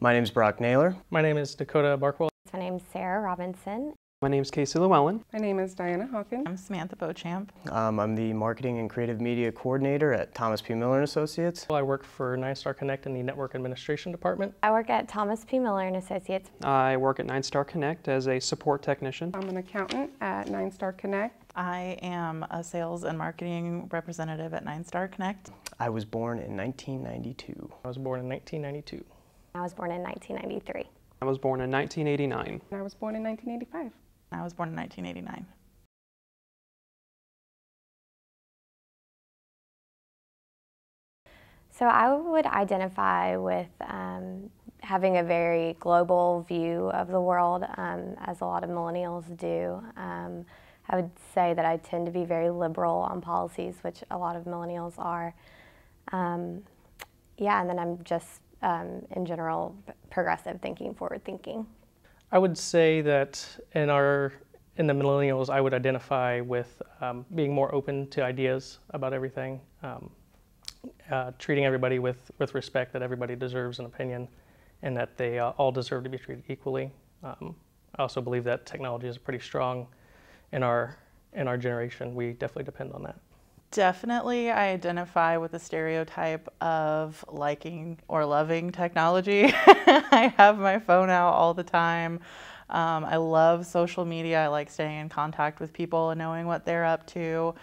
My name is Brock Naylor. My name is Dakota Barkwell. My name's Sarah Robinson. My name is Casey Llewellyn. My name is Diana Hawkins. I'm Samantha Beauchamp. I'm the Marketing and Creative Media Coordinator at Thomas P. Miller & Associates. I work for 9-Star Connect in the Network Administration Department. I work at Thomas P. Miller & Associates. I work at 9-Star Connect as a support technician. I'm an accountant at 9-Star Connect. I am a sales and marketing representative at 9-Star Connect. I was born in 1992. I was born in 1992. I was born in 1993. I was born in 1989. And I was born in 1985. I was born in 1989. So I would identify with having a very global view of the world, as a lot of millennials do. I would say that I tend to be very liberal on policies, which a lot of millennials are. Yeah, and then I'm just, in general, progressive thinking, forward thinking. I would say that in the millennials, I would identify with being more open to ideas about everything, treating everybody with respect, that everybody deserves an opinion, and that they all deserve to be treated equally. I also believe that technology is pretty strong in our generation. We definitely depend on that. Definitely, I identify with the stereotype of liking or loving technology. I have my phone out all the time. I love social media. I like staying in contact with people and knowing what they're up to.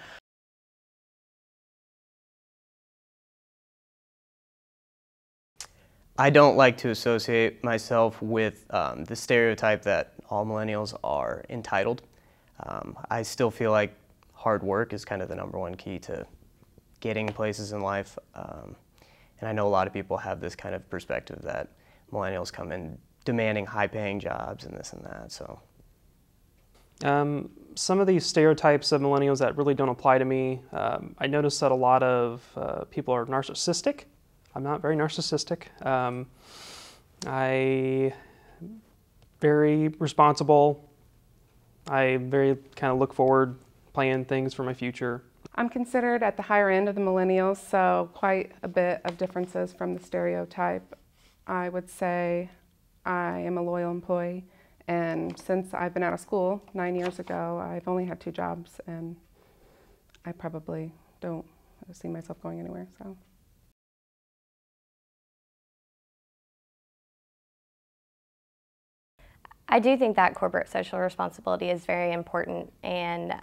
I don't like to associate myself with the stereotype that all millennials are entitled. I still feel like hard work is kind of the #1 key to getting places in life. And I know a lot of people have this kind of perspective that millennials come in demanding high-paying jobs and this and that. So, some of these stereotypes of millennials that really don't apply to me, I notice that a lot of people are narcissistic. I'm not very narcissistic. I very responsible. I very kind of look forward, plan things for my future. I'm considered at the higher end of the millennials, so quite a bit of differences from the stereotype. I would say I am a loyal employee, and since I've been out of school 9 years ago, I've only had 2 jobs, and I probably don't see myself going anywhere. So. I do think that corporate social responsibility is very important, and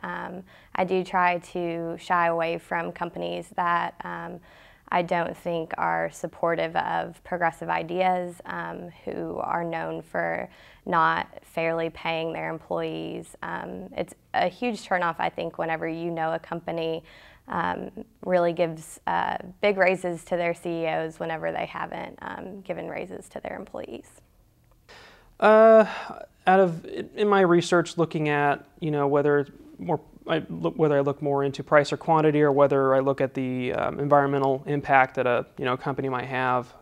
I do try to shy away from companies that I don't think are supportive of progressive ideas, who are known for not fairly paying their employees. It's a huge turnoff, I think, whenever you know a company really gives big raises to their CEOs whenever they haven't given raises to their employees. In my research, looking at whether I look more into price or quantity, or whether I look at the environmental impact that a company might have,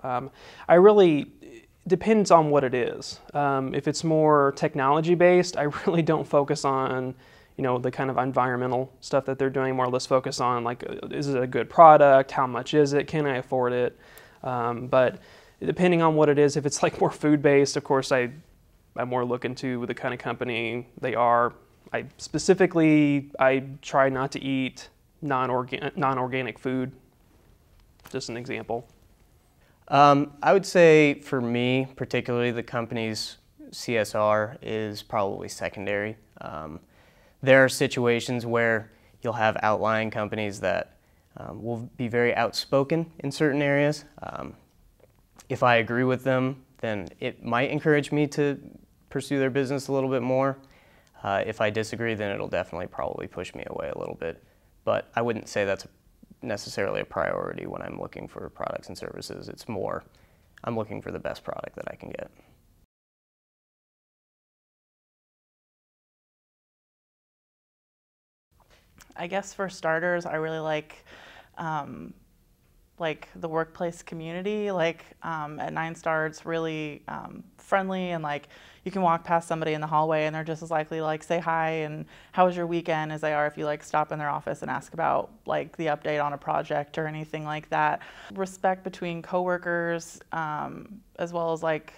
depends on what it is. If it's more technology based, I really don't focus on the kind of environmental stuff that they're doing. More or less focus on, like, is it a good product? How much is it? Can I afford it? But depending on what it is, if it's like more food based, of course I more look into the kind of company they are. I try not to eat non-organic food. Just an example. I would say for me, particularly, the company's CSR is probably secondary. There are situations where you'll have outlying companies that will be very outspoken in certain areas. If I agree with them, then it might encourage me to pursue their business a little bit more. If I disagree, then it'll definitely probably push me away a little bit. But I wouldn't say that's necessarily a priority when I'm looking for products and services. It's more, I'm looking for the best product that I can get. I guess for starters, I really like like the workplace community. Like at 9 Star, it's really friendly, and like you can walk past somebody in the hallway and they're just as likely to like say hi and how was your weekend as they are if you like stop in their office and ask about like the update on a project or anything like that. Respect between coworkers as well as like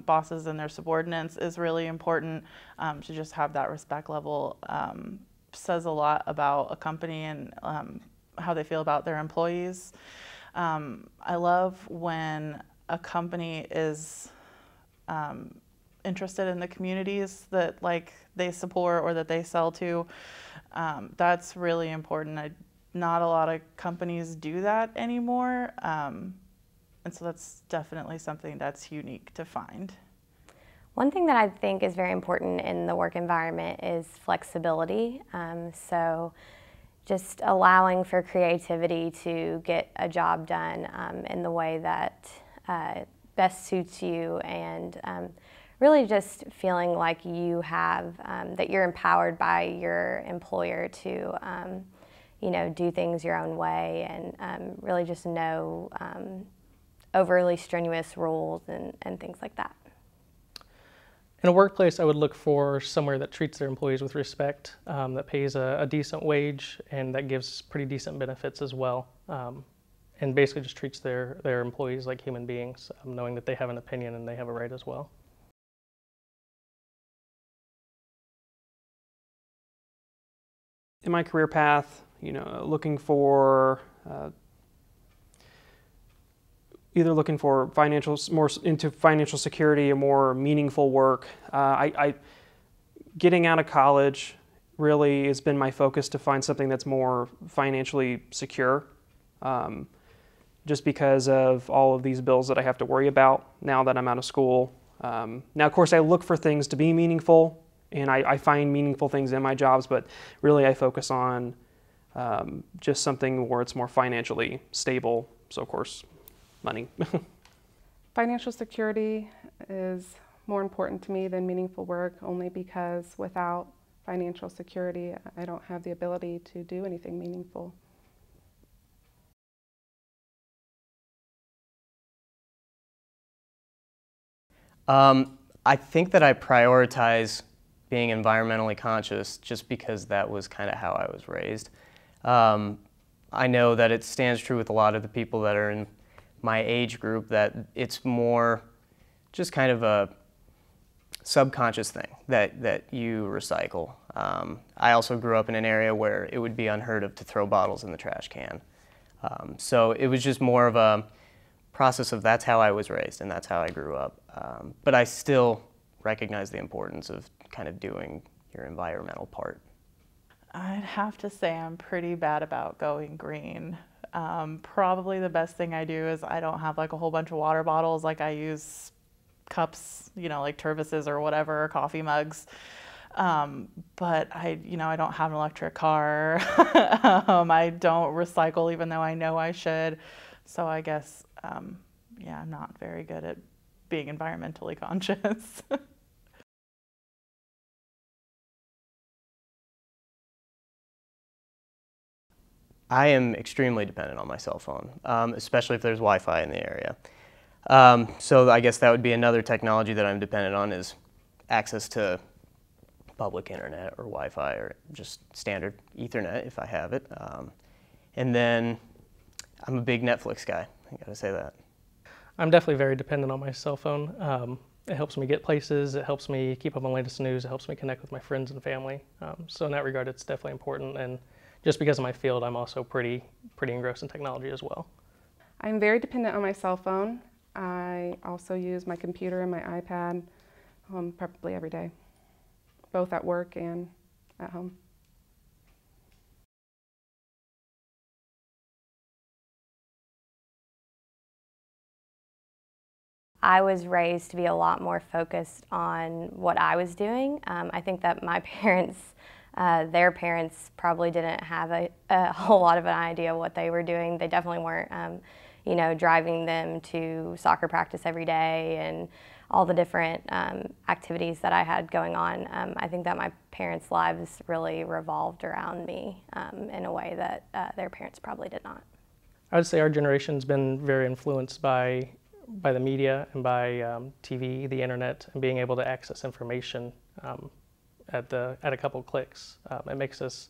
bosses and their subordinates is really important. To just have that respect level says a lot about a company and how they feel about their employees. I love when a company is interested in the communities that like they support or that they sell to. That's really important. Not a lot of companies do that anymore. And so that's definitely something that's unique to find. One thing that I think is very important in the work environment is flexibility. So just allowing for creativity to get a job done in the way that best suits you, and really just feeling like you have, that you're empowered by your employer to, you know, do things your own way, and really just no overly strenuous rules and things like that. In a workplace, I would look for somewhere that treats their employees with respect, that pays a decent wage, and that gives pretty decent benefits as well, and basically just treats their employees like human beings, knowing that they have an opinion and they have a right as well. In my career path, you know, looking for either looking for more into financial security or more meaningful work. Getting out of college really has been my focus to find something that's more financially secure, just because of all of these bills that I have to worry about now that I'm out of school. Now, of course, I look for things to be meaningful, and I find meaningful things in my jobs, but really I focus on just something where it's more financially stable. So, of course, money. Financial security is more important to me than meaningful work, only because without financial security, I don't have the ability to do anything meaningful. I think that I prioritize being environmentally conscious just because that was kind of how I was raised. I know that it stands true with a lot of the people that are in my age group, that it's more just kind of a subconscious thing that you recycle. I also grew up in an area where it would be unheard of to throw bottles in the trash can. So it was just more of a process of that's how I was raised and that's how I grew up. But I still recognize the importance of kind of doing your environmental part. I'd have to say I'm pretty bad about going green. Probably the best thing I do is I don't have like a whole bunch of water bottles. Like I use cups, you know, like Tervises or whatever, or coffee mugs. But I don't have an electric car. I don't recycle even though I know I should. So I guess, yeah, I'm not very good at being environmentally conscious. I am extremely dependent on my cell phone, especially if there's Wi-Fi in the area. So I guess that would be another technology that I'm dependent on, is access to public internet or Wi-Fi or just standard Ethernet if I have it. And then I'm a big Netflix guy, I gotta say that. I'm definitely very dependent on my cell phone. It helps me get places, it helps me keep up on the latest news, it helps me connect with my friends and family. So in that regard, it's definitely important. And just because of my field, I'm also pretty engrossed in technology as well. I'm very dependent on my cell phone. I also use my computer and my iPad probably every day, both at work and at home. I was raised to be a lot more focused on what I was doing. I think that my parents, their parents probably didn't have a whole lot of an idea what they were doing. They definitely weren't, driving them to soccer practice every day and all the different activities that I had going on. I think that my parents' lives really revolved around me in a way that their parents probably did not. I would say our generation's been very influenced by the media and by TV, the internet, and being able to access information at a couple clicks. It makes us,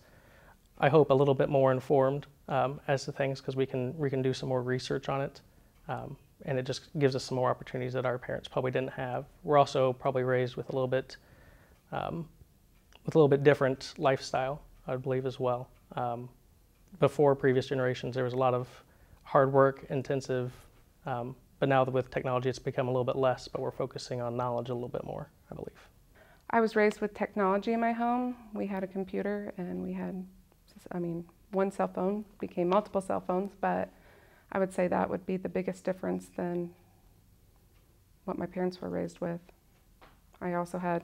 I hope, a little bit more informed as to things because we can do some more research on it, and it just gives us some more opportunities that our parents probably didn't have. We're also probably raised with a little bit different lifestyle, I believe, as well. Before previous generations, there was a lot of hard work, intensive, but now with technology, it's become a little bit less, but we're focusing on knowledge a little bit more, I believe. I was raised with technology in my home. We had a computer and we had, one cell phone became multiple cell phones, but I would say that would be the biggest difference than what my parents were raised with. I also had,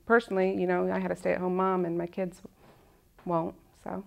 personally, I had a stay-at-home mom and my kids won't, so.